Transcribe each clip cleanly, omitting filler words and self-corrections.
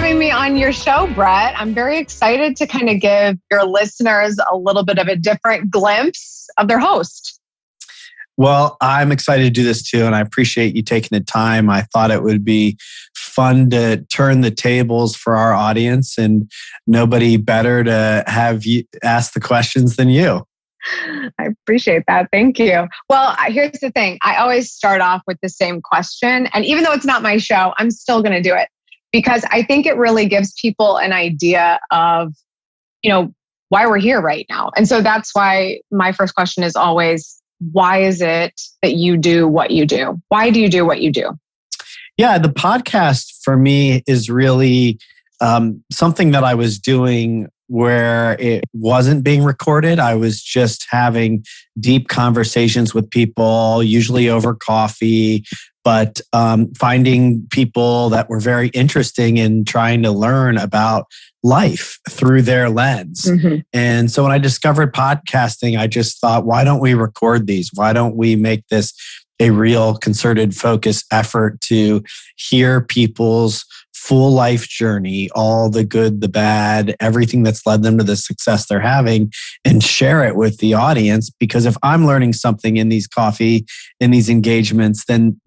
having me on your show, Brett. I'm very excited to kind of give your listeners a little bit of a different glimpse of their host. Well, I'm excited to do this too, and I appreciate you taking the time. I thought it would be fun to turn the tables for our audience, and nobody better to have you ask the questions than you. I appreciate that. Thank you. Well, here's the thing. I always start off with the same question, and even though it's not my show, I'm still going to do it because I think it really gives people an idea of, why we're here right now. And so that's why my first question is always, why is it that you do what you do? Why do you do what you do? Yeah, the podcast for me is really something that I was doing where it wasn't being recorded. I was just having deep conversations with people, usually over coffee, but finding people that were very interesting in trying to learn about life through their lens. Mm-hmm. And so when I discovered podcasting, I just thought, why don't we record these? Why don't we make this a real concerted focus effort to hear people's full life journey, all the good, the bad, everything that's led them to the success they're having, and share it with the audience. Because if I'm learning something in these coffee, in these engagements, then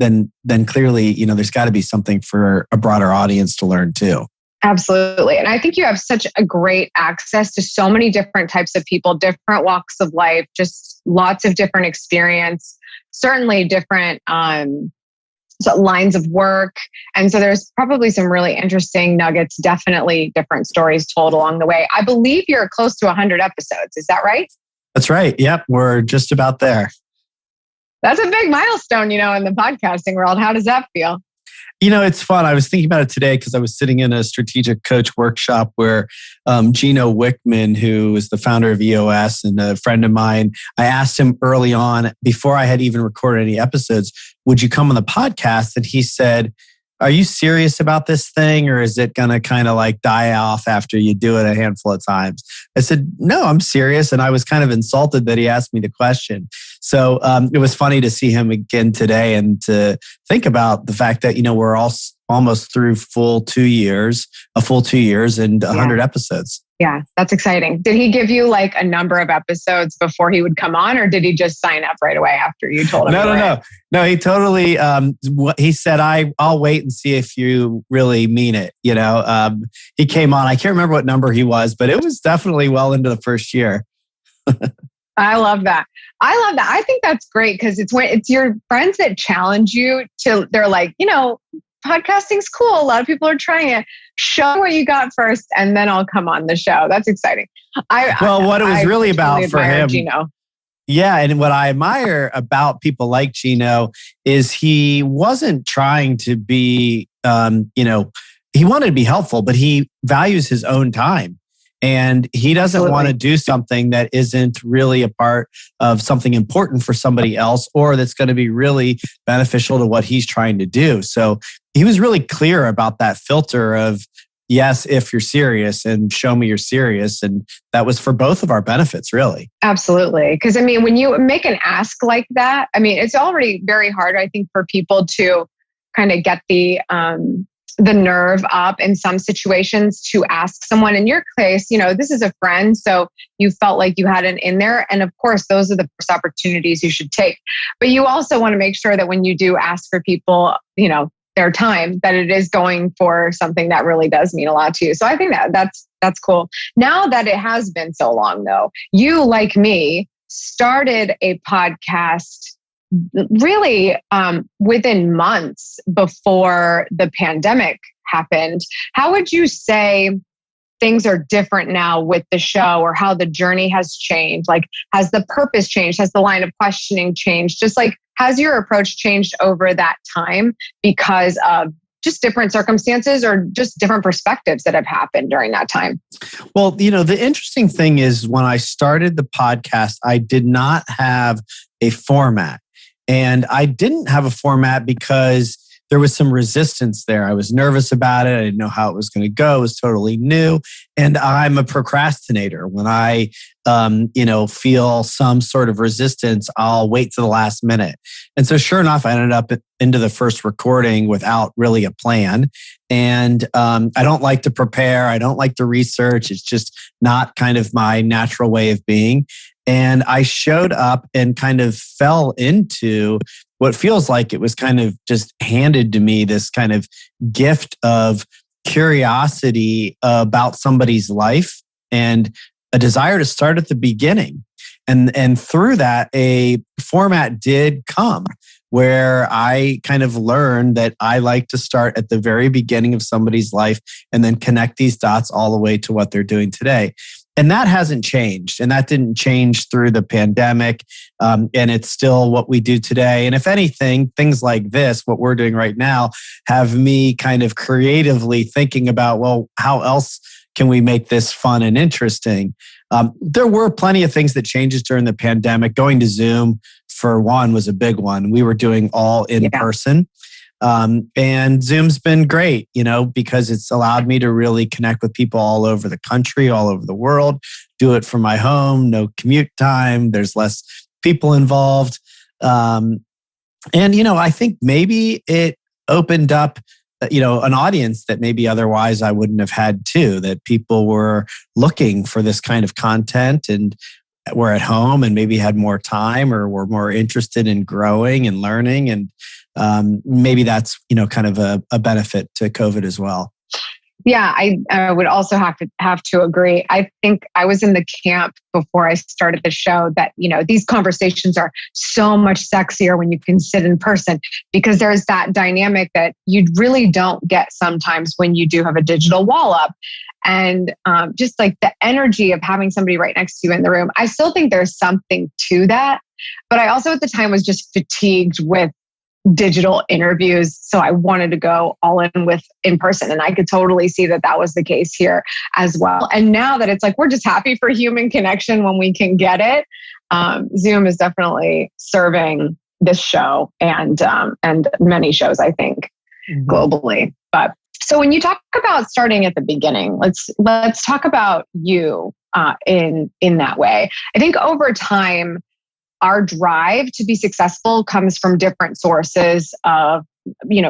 clearly, there's got to be something for a broader audience to learn too. Absolutely. And I think you have such a great access to so many different types of people, different walks of life, just lots of different experience, certainly different lines of work. And so there's probably some really interesting nuggets, definitely different stories told along the way. I believe you're close to 100 episodes. Is that right? That's right. Yep. We're just about there. That's a big milestone, in the podcasting world. How does that feel? It's fun. I was thinking about it today because I was sitting in a strategic coach workshop where Gino Wickman, who is the founder of EOS and a friend of mine, I asked him early on, before I had even recorded any episodes, would you come on the podcast? And he said, are you serious about this thing, or is it going to kind of like die off after you do it a handful of times? I said, no, I'm serious. And I was kind of insulted that he asked me the question. So it was funny to see him again today and to think about the fact that, we're all almost through a full 2 years and 100 episodes. Yeah, that's exciting. Did he give you like a number of episodes before he would come on, or did he just sign up right away after you told him? No, he totally, he said, I'll wait and see if you really mean it. He came on, I can't remember what number he was, but it was definitely well into the first year. I love that. I think that's great because it's your friends that challenge you they're like, podcasting's cool. A lot of people are trying it. Show what you got first, and then I'll come on the show. That's exciting. What it was really about for him, Gino. Yeah, and what I admire about people like Gino is he wasn't trying to be, he wanted to be helpful, but he values his own time. And he doesn't want to do something that isn't really a part of something important for somebody else, or that's going to be really beneficial to what he's trying to do. So he was really clear about that filter of, yes, if you're serious, and show me you're serious. And that was for both of our benefits, really. Absolutely. Because when you make an ask like that, it's already very hard, I think, for people to kind of get the nerve up in some situations to ask someone. In your case, this is a friend, so you felt like you had an in there. And of course, those are the first opportunities you should take. But you also want to make sure that when you do ask for people, their time, that it is going for something that really does mean a lot to you. So I think that's cool. Now that it has been so long though, you, like me, started a podcast really within months before the pandemic happened. How would you say things are different now with the show, or how the journey has changed? Like, has the purpose changed? Has the line of questioning changed? Just like, has your approach changed over that time because of just different circumstances or just different perspectives that have happened during that time? Well, the interesting thing is when I started the podcast, I did not have a format. And I didn't have a format because there was some resistance there. I was nervous about it. I didn't know how it was going to go. It was totally new. And I'm a procrastinator. When I, feel some sort of resistance, I'll wait to the last minute. And so sure enough, I ended up into the first recording without really a plan. And I don't like to prepare. I don't like to research. It's just not kind of my natural way of being. And I showed up and kind of fell into what feels like it was kind of just handed to me, this kind of gift of curiosity about somebody's life and a desire to start at the beginning. And through that, a format did come where I kind of learned that I like to start at the very beginning of somebody's life and then connect these dots all the way to what they're doing today. And that hasn't changed. And that didn't change through the pandemic. And it's still what we do today. And if anything, things like this, what we're doing right now, have me kind of creatively thinking about, well, how else can we make this fun and interesting? There were plenty of things that changes during the pandemic. Going to Zoom, for one, was a big one. We were doing all in person. And Zoom's been great, because it's allowed me to really connect with people all over the country, all over the world, do it from my home, no commute time. There's less people involved. I think maybe it opened up, an audience that maybe otherwise I wouldn't have had too, that people were looking for this kind of content and were at home and maybe had more time or were more interested in growing and learning. And maybe that's, kind of a benefit to COVID as well. Yeah, I would also have to agree. I think I was in the camp before I started the show that, these conversations are so much sexier when you can sit in person, because there's that dynamic that you really don't get sometimes when you do have a digital wall up. And just like the energy of having somebody right next to you in the room, I still think there's something to that. But I also at the time was just fatigued with digital interviews. So I wanted to go all in person. And I could totally see that was the case here as well. And now that it's like, we're just happy for human connection when we can get it. Zoom is definitely serving this show and many shows, I think, globally. But so when you talk about starting at the beginning, let's talk about you in that way. I think over time, our drive to be successful comes from different sources of,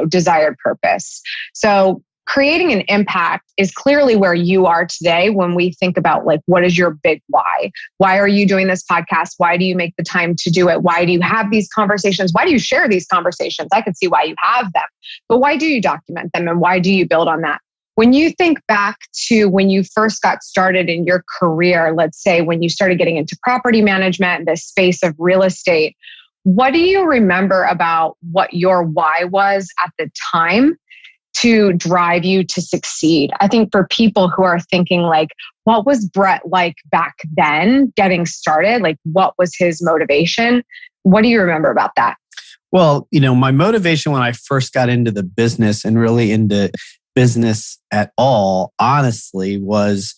desired purpose. So creating an impact is clearly where you are today when we think about what is your big why? Why are you doing this podcast? Why do you make the time to do it? Why do you have these conversations? Why do you share these conversations? I can see why you have them, but why do you document them and why do you build on that? When you think back to when you first got started in your career, let's say when you started getting into property management, the space of real estate, what do you remember about what your why was at the time to drive you to succeed? I think for people who are thinking what was Brett like back then getting started? What was his motivation? What do you remember about that? Well, my motivation when I first got into the business and really into business at all, honestly, was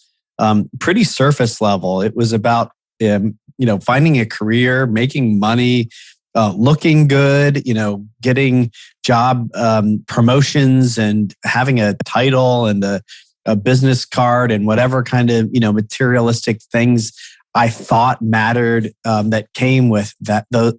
pretty surface level. It was about, finding a career, making money, looking good, getting job promotions and having a title and a business card and whatever kind of, materialistic things I thought mattered that came with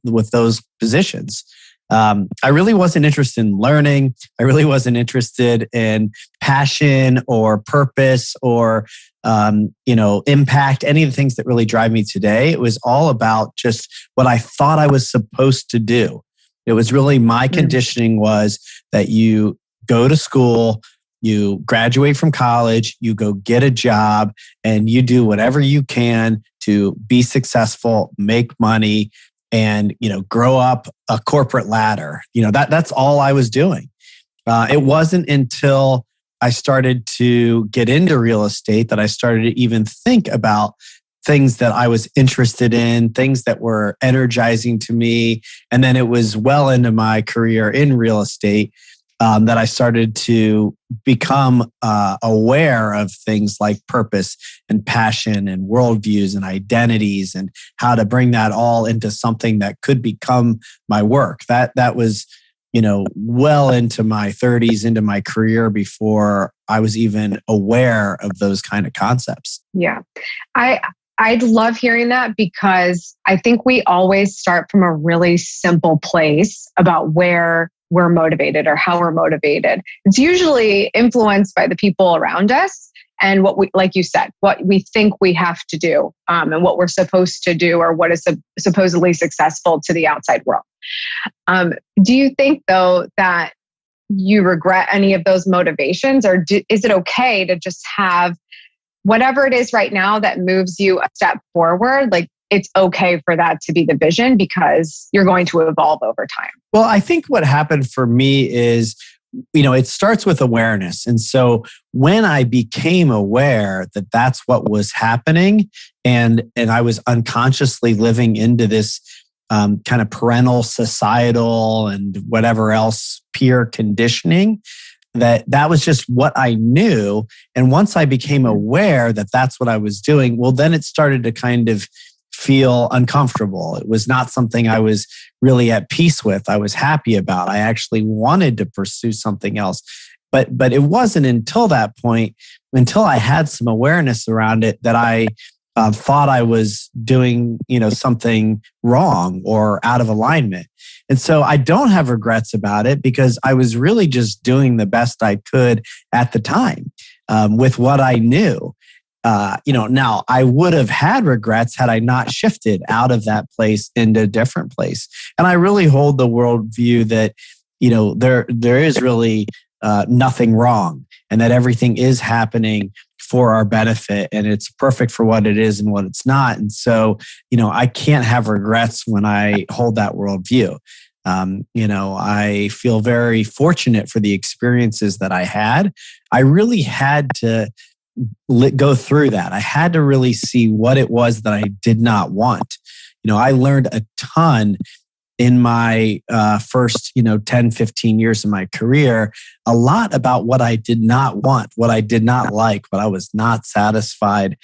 with those positions. I really wasn't interested in learning. I really wasn't interested in passion or purpose or, impact, any of the things that really drive me today. It was all about just what I thought I was supposed to do. It was really my conditioning was that you go to school, you graduate from college, you go get a job, and you do whatever you can to be successful, make money, and grow up a corporate ladder. That's all I was doing. It wasn't until I started to get into real estate that I started to even think about things that I was interested in, things that were energizing to me. And then it was well into my career in real estate that I started to become aware of things like purpose and passion and worldviews and identities and how to bring that all into something that could become my work. That was well into my 30s, into my career before I was even aware of those kind of concepts. Yeah. I'd love hearing that because I think we always start from a really simple place about where we're motivated or how we're motivated. It's usually influenced by the people around us and what we, like you said, what we think we have to do, and what we're supposed to do, or what is supposedly successful to the outside world. Do you think though that you regret any of those motivations, or is it okay to just have whatever it is right now that moves you a step forward? Like, it's okay for that to be the vision because you're going to evolve over time. Well, I think what happened for me is, it starts with awareness. And so when I became aware that that's what was happening, and I was unconsciously living into this kind of parental, societal, and whatever else peer conditioning, that was just what I knew. And once I became aware that that's what I was doing, well, then it started to kind of feel uncomfortable. It was not something I was really at peace with. I was happy about. I actually wanted to pursue something else. But it wasn't until that point, until I had some awareness around it, that I thought I was doing, something wrong or out of alignment. And so I don't have regrets about it because I was really just doing the best I could at the time with what I knew. Now I would have had regrets had I not shifted out of that place into a different place. And I really hold the worldview that, there is really nothing wrong, and that everything is happening for our benefit, and it's perfect for what it is and what it's not. And so, I can't have regrets when I hold that worldview. I feel very fortunate for the experiences that I had. I really had to go through that. I had to really see what it was that I did not want. I learned a ton in my first, 10, 15 years of my career, a lot about what I did not want, what I did not like, what I was not satisfied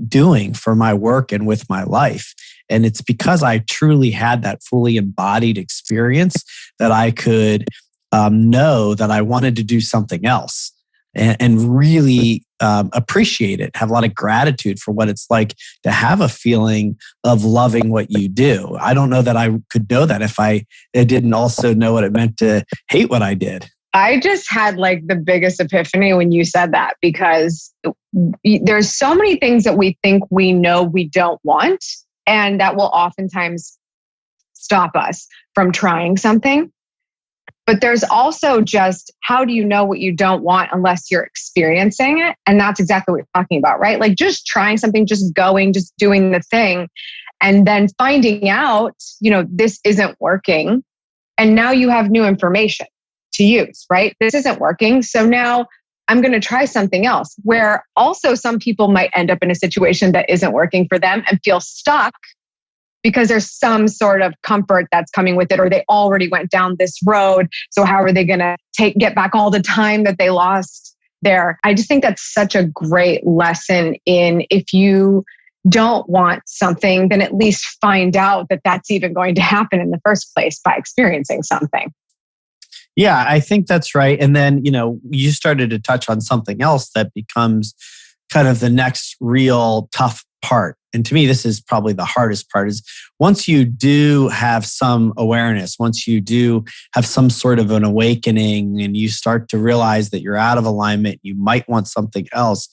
doing for my work and with my life. And it's because I truly had that fully embodied experience that I could know that I wanted to do something else. And really appreciate it, have a lot of gratitude for what it's like to have a feeling of loving what you do. I don't know that I could know that if I didn't also know what it meant to hate what I did. I just had like the biggest epiphany when you said that, because there's so many things that we think we know we don't want, and that will oftentimes stop us from trying something. But there's also just, how do you know what you don't want unless you're experiencing it? And that's exactly what you're talking about, right? Like just trying something, just going, just doing the thing, and then finding out, this isn't working. And now you have new information to use, right? This isn't working. So now I'm going to try something else, where also some people might end up in a situation that isn't working for them and feel stuck because there's some sort of comfort that's coming with it, or they already went down this road. So how are they going to get back all the time that they lost there? I just think that's such a great lesson in, if you don't want something, then at least find out that that's even going to happen in the first place by experiencing something. Yeah, I think that's right. And then, you started to touch on something else that becomes kind of the next real tough part. And to me, this is probably the hardest part, is once you do have some awareness, once you do have some sort of an awakening and you start to realize that you're out of alignment, you might want something else,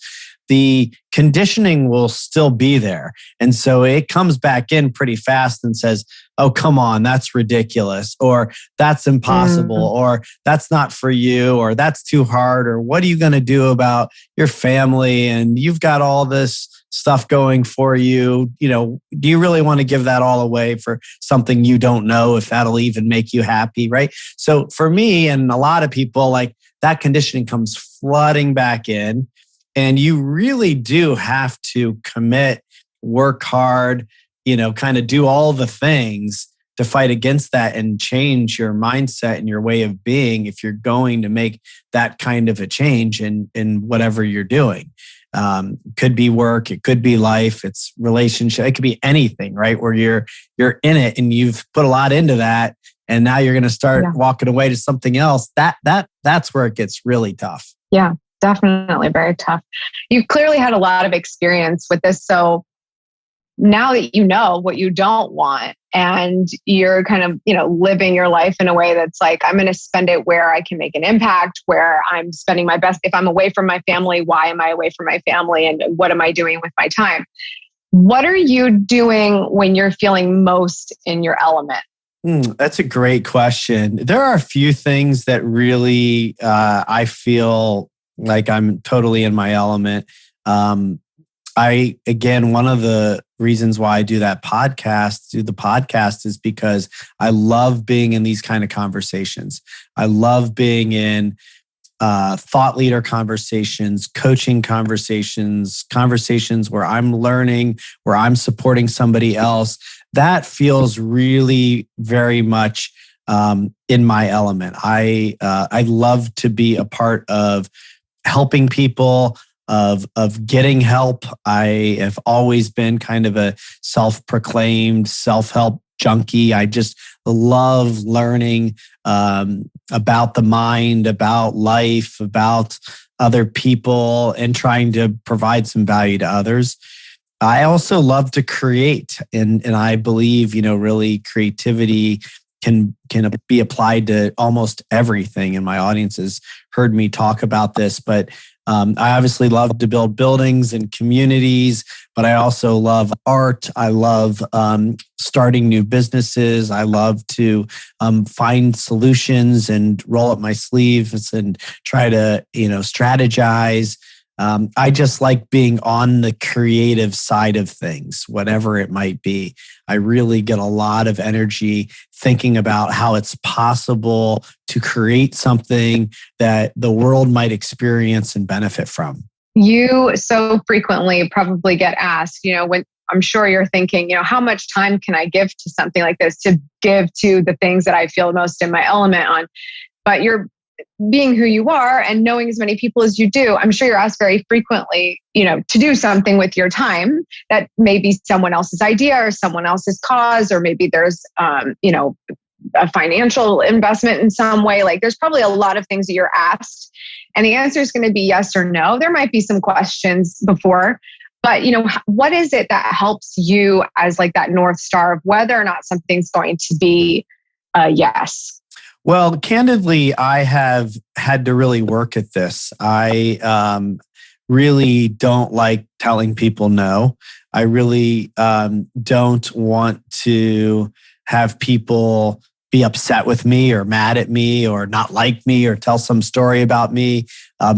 the conditioning will still be there. And so it comes back in pretty fast and says, oh, come on, that's ridiculous, or that's impossible, or that's not for you, or that's too hard, or what are you going to do about your family? And you've got all this stuff going for you. Do you really want to give that all away for something you don't know if that'll even make you happy, right? So for me and a lot of people, like, that conditioning comes flooding back in. And you really do have to commit, work hard, kind of do all the things to fight against that and change your mindset and your way of being if you're going to make that kind of a change in whatever you're doing. Could be work, it could be life, it's relationship, it could be anything, right? Where you're in it and you've put a lot into that, and now you're going to start Yeah. walking away to something else. That's where it gets really tough. Yeah, definitely very tough. You clearly had a lot of experience with this. So now that you know what you don't want and you're kind of, living your life in a way that's like, I'm going to spend it where I can make an impact, where I'm spending my best. If I'm away from my family, why am I away from my family? And what am I doing with my time? What are you doing when you're feeling most in your element? That's a great question. There are a few things that really I feel like I'm totally in my element. One of the reasons why I do the podcast is because I love being in these kind of conversations. I love being in thought leader conversations, coaching conversations where I'm learning, where I'm supporting somebody else. That feels really very much in my element. I love to be a part of helping people, of getting help. I have always been kind of a self-proclaimed self-help junkie. I just love learning about the mind, about life, about other people, and trying to provide some value to others. I also love to create, and I believe, really creativity can be applied to almost everything. And my audience has heard me talk about this, but I obviously love to build buildings and communities, but I also love art. I love starting new businesses. I love to find solutions and roll up my sleeves and try to, strategize. I just like being on the creative side of things, whatever it might be. I really get a lot of energy thinking about how it's possible to create something that the world might experience and benefit from. You so frequently probably get asked, when I'm sure you're thinking, how much time can I give to something like this, to give to the things that I feel most in my element on? But you're being who you are and knowing as many people as you do, I'm sure you're asked very frequently, to do something with your time that may be someone else's idea or someone else's cause, or maybe there's, a financial investment in some way. Like there's probably a lot of things that you're asked, and the answer is going to be yes or no. There might be some questions before, but what is it that helps you as like that North Star of whether or not something's going to be a yes? Well, candidly, I have had to really work at this. I really don't like telling people no. I really don't want to have people be upset with me or mad at me or not like me or tell some story about me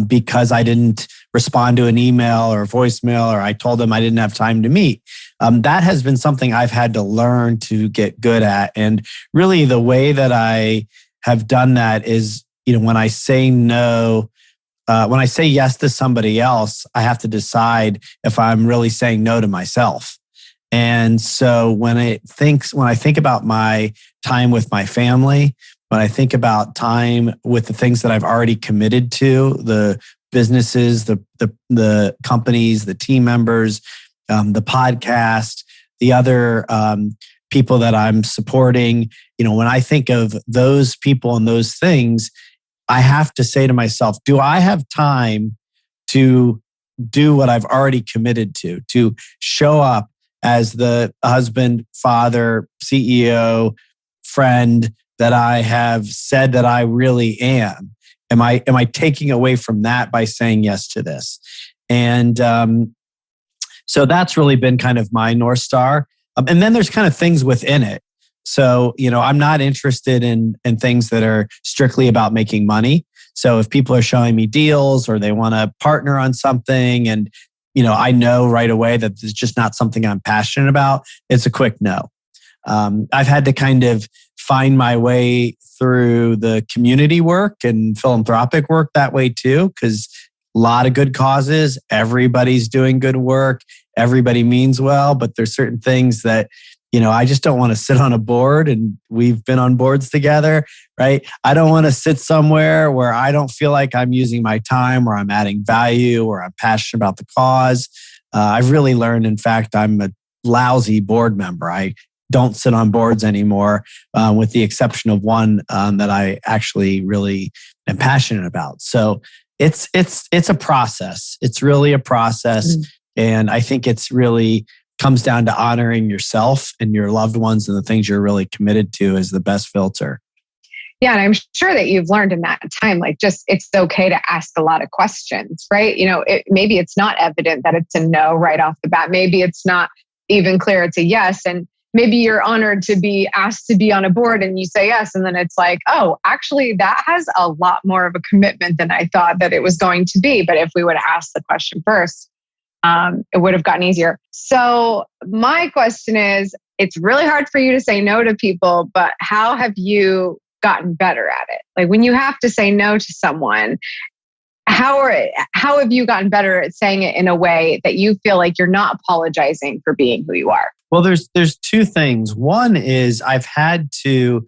because I didn't respond to an email or a voicemail or I told them I didn't have time to meet. That has been something I've had to learn to get good at. And really the way that I have done that is, when I say no, when I say yes to somebody else, I have to decide if I'm really saying no to myself. And so when I think about my time with my family, when I think about time with the things that I've already committed to, the businesses, the companies, the team members, the podcast, the other people that I'm supporting, when I think of those people and those things, I have to say to myself, do I have time to do what I've already committed to show up as the husband, father, CEO, friend that I have said that I really am? Am I taking away from that by saying yes to this? And so that's really been kind of my North Star. And then there's kind of things within it. So, I'm not interested in things that are strictly about making money. So if people are showing me deals or they want to partner on something and, I know right away that it's just not something I'm passionate about, it's a quick no. I've had to kind of find my way through the community work and philanthropic work that way too, because a lot of good causes, everybody's doing good work, everybody means well, but there's certain things that, I just don't want to sit on a board, and we've been on boards together, right? I don't want to sit somewhere where I don't feel like I'm using my time, where I'm adding value, or I'm passionate about the cause. I've really learned, in fact, I'm a lousy board member. I don't sit on boards anymore, with the exception of one that I actually really am passionate about. So it's a process. It's really a process. Mm. And I think it's really comes down to honoring yourself and your loved ones and the things you're really committed to as the best filter. Yeah. And I'm sure that you've learned in that time, like just, it's okay to ask a lot of questions, right? Maybe it's not evident that it's a no right off the bat. Maybe it's not even clear it's a yes. And maybe you're honored to be asked to be on a board and you say yes. And then it's like, oh, actually that has a lot more of a commitment than I thought that it was going to be. But if we would have asked the question first, it would have gotten easier. So my question is, it's really hard for you to say no to people, but how have you gotten better at it? Like when you have to say no to someone, how have you gotten better at saying it in a way that you feel like you're not apologizing for being who you are? Well, there's two things. One is I've had to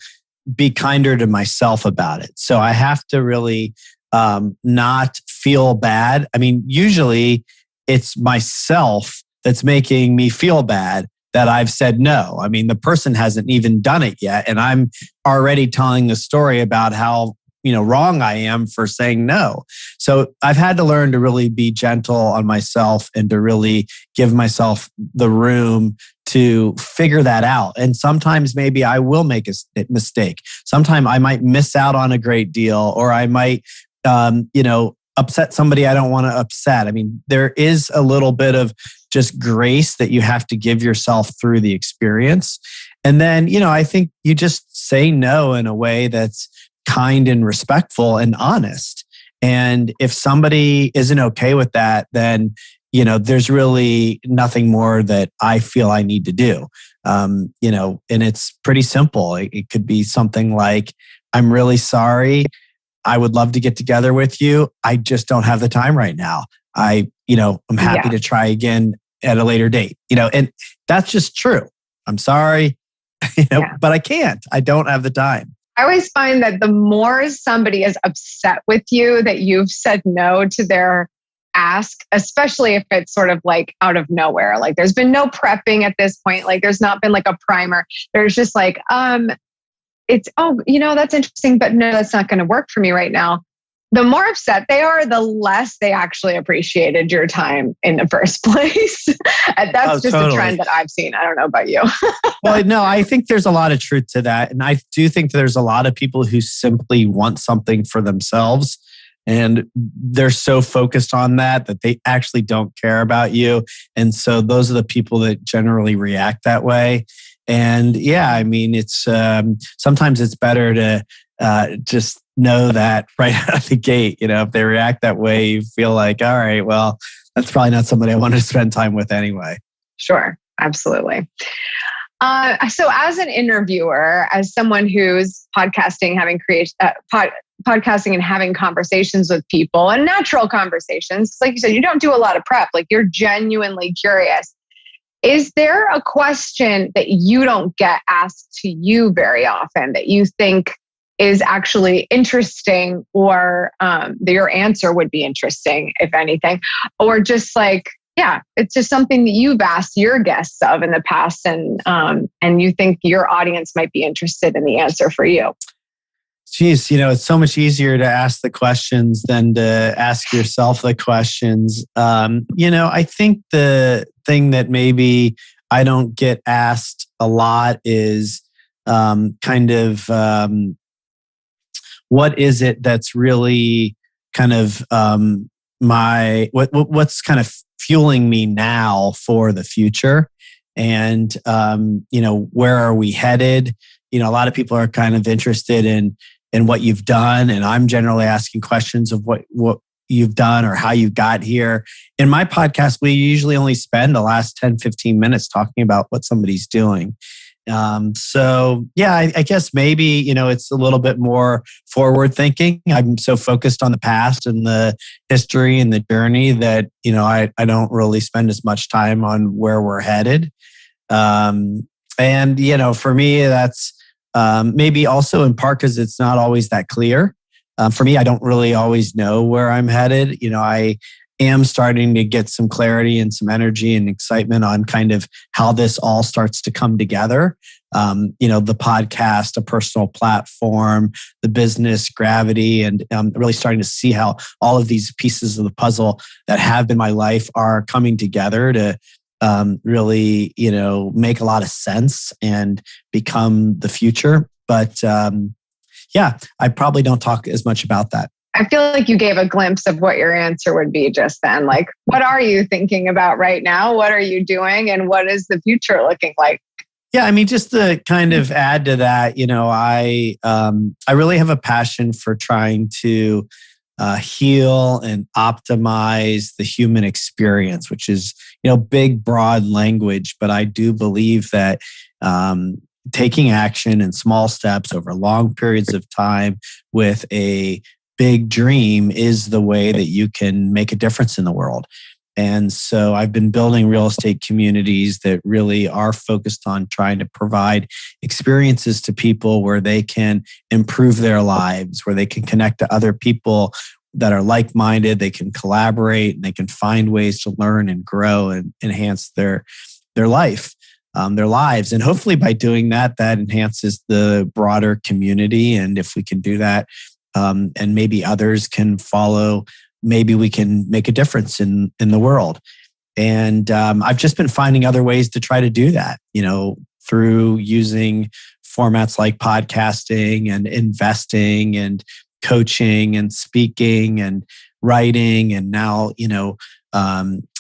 be kinder to myself about it. So I have to really not feel bad. I mean, usually it's myself that's making me feel bad that I've said no. I mean, the person hasn't even done it yet. And I'm already telling the story about how wrong I am for saying no. So I've had to learn to really be gentle on myself and to really give myself the room to figure that out. And sometimes maybe I will make a mistake. Sometimes I might miss out on a great deal, or I might, upset somebody I don't want to upset. I mean, there is a little bit of just grace that you have to give yourself through the experience. And then, I think you just say no in a way that's kind and respectful and honest. And if somebody isn't okay with that, then, there's really nothing more that I feel I need to do. And it's pretty simple. It could be something like, I'm really sorry. I would love to get together with you. I just don't have the time right now. I'm happy to try again at a later date, and that's just true. I'm sorry, but I can't. I don't have the time. I always find that the more somebody is upset with you that you've said no to their ask, especially if it's sort of like out of nowhere, like there's been no prepping at this point, like there's not been like a primer. There's just like, it's, that's interesting, but no, that's not going to work for me right now. The more upset they are, the less they actually appreciated your time in the first place. And that's just totally a trend that I've seen. I don't know about you. Well, no, I think there's a lot of truth to that. And I do think there's a lot of people who simply want something for themselves. And they're so focused on that they actually don't care about you. And so those are the people that generally react that way. And yeah, I mean, it's sometimes it's better to just know that right out of the gate. If they react that way, you feel like, all right, well, that's probably not somebody I want to spend time with anyway. Sure, absolutely. So as an interviewer, as someone who's podcasting, podcasting and having conversations with people and natural conversations, like you said, you don't do a lot of prep, like you're genuinely curious. Is there a question that you don't get asked to you very often that you think is actually interesting, or your answer would be interesting, if anything, or just like, it's just something that you've asked your guests of in the past, and you think your audience might be interested in the answer for you? Geez, it's so much easier to ask the questions than to ask yourself the questions. I think the thing that maybe I don't get asked a lot is what is it that's really kind of what's kind of fueling me now for the future, and where are we headed? A lot of people are kind of interested in what you've done, and I'm generally asking questions of what you've done or how you got here. In my podcast, we usually only spend the last 10, 15 minutes talking about what somebody's doing. I guess maybe, it's a little bit more forward thinking. I'm so focused on the past and the history and the journey that, I don't really spend as much time on where we're headed. For me, that's maybe also in part because it's not always that clear. For me, I don't really always know where I'm headed. am starting to get some clarity and some energy and excitement on kind of how this all starts to come together. The podcast, a personal platform, the business, gravity, and really starting to see how all of these pieces of the puzzle that have been my life are coming together to really, make a lot of sense and become the future. But I probably don't talk as much about that. I feel like you gave a glimpse of what your answer would be just then. Like, what are you thinking about right now? What are you doing? And what is the future looking like? Yeah, I mean, just to kind of add to that, I really have a passion for trying to heal and optimize the human experience, which is, big, broad language. But I do believe that taking action in small steps over long periods of time with a big dream is the way that you can make a difference in the world. And so I've been building real estate communities that really are focused on trying to provide experiences to people where they can improve their lives, where they can connect to other people that are like-minded, they can collaborate, and they can find ways to learn and grow and enhance their life, their lives. And hopefully by doing that, that enhances the broader community. And if we can do that, and maybe others can follow, maybe we can make a difference in the world. And I've just been finding other ways to try to do that, through using formats like podcasting and investing and coaching and speaking and writing. And now,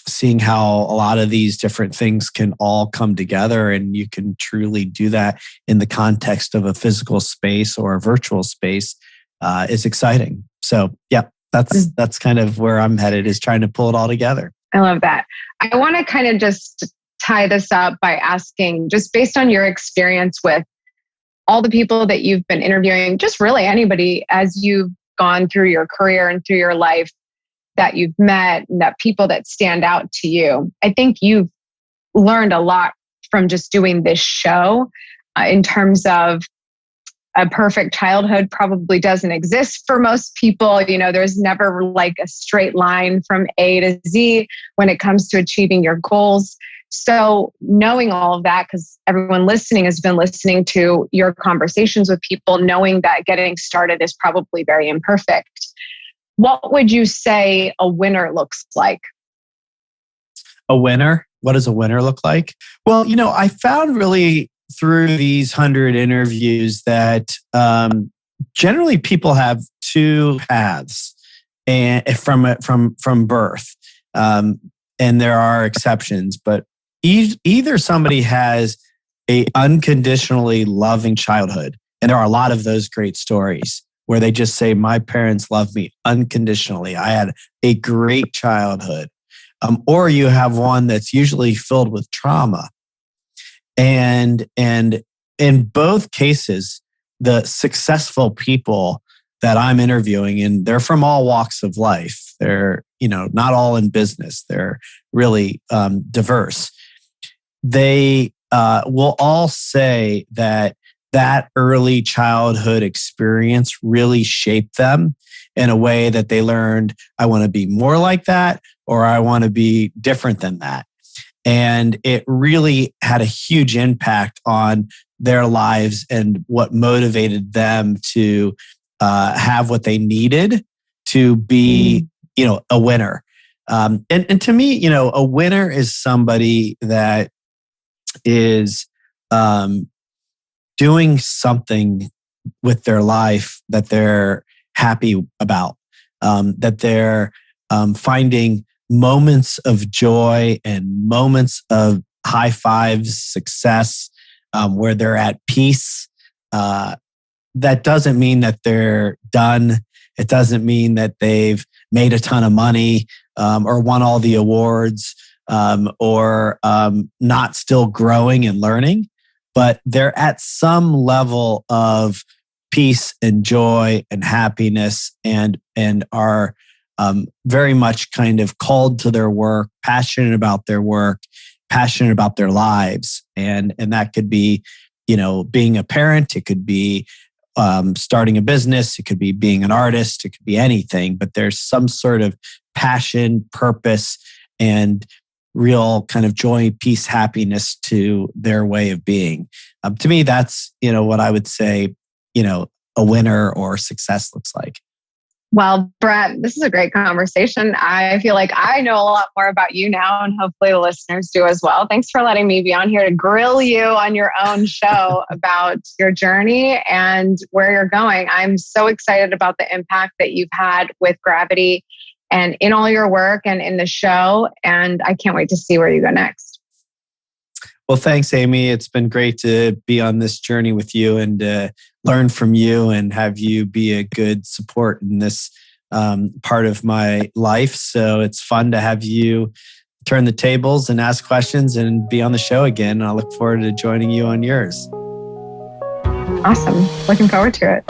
seeing how a lot of these different things can all come together, and you can truly do that in the context of a physical space or a virtual space is exciting. So yeah, that's kind of where I'm headed, is trying to pull it all together. I love that. I want to kind of just tie this up by asking, just based on your experience with all the people that you've been interviewing, just really anybody as you've gone through your career and through your life that you've met, and that people that stand out to you. I think you've learned a lot from just doing this show in terms of a perfect childhood probably doesn't exist for most people. There's never like a straight line from A to Z when it comes to achieving your goals. So knowing all of that, because everyone listening has been listening to your conversations with people, knowing that getting started is probably very imperfect. What would you say a winner looks like? A winner? What does a winner look like? Well, I found really through these 100 interviews that generally people have two paths and from birth, and there are exceptions, but either somebody has a unconditionally loving childhood, and there are a lot of those great stories where they just say, my parents loved me unconditionally. I had a great childhood. Or you have one that's usually filled with trauma. And in both cases, the successful people that I'm interviewing, and they're from all walks of life. They're, not all in business. They're really diverse. They will all say that early childhood experience really shaped them in a way that they learned, I want to be more like that, or I want to be different than that. And it really had a huge impact on their lives and what motivated them to have what they needed to be, a winner. And to me, a winner is somebody that is doing something with their life that they're happy about, that they're finding moments of joy and moments of high fives, success, where they're at peace. That doesn't mean that they're done. It doesn't mean that they've made a ton of money or won all the awards or not still growing and learning, but they're at some level of peace and joy and happiness and are very much kind of called to their work, passionate about their work, passionate about their lives. And that could be, being a parent, it could be starting a business, it could be being an artist, it could be anything, but there's some sort of passion, purpose, and real kind of joy, peace, happiness to their way of being. To me, that's, what I would say, a winner or success looks like. Well, Brett, this is a great conversation. I feel like I know a lot more about you now, and hopefully the listeners do as well. Thanks for letting me be on here to grill you on your own show about your journey and where you're going. I'm so excited about the impact that you've had with Gravity and in all your work and in the show. And I can't wait to see where you go next. Well, thanks, Amy. It's been great to be on this journey with you and learn from you and have you be a good support in this part of my life. So it's fun to have you turn the tables and ask questions and be on the show again. I look forward to joining you on yours. Awesome. Looking forward to it.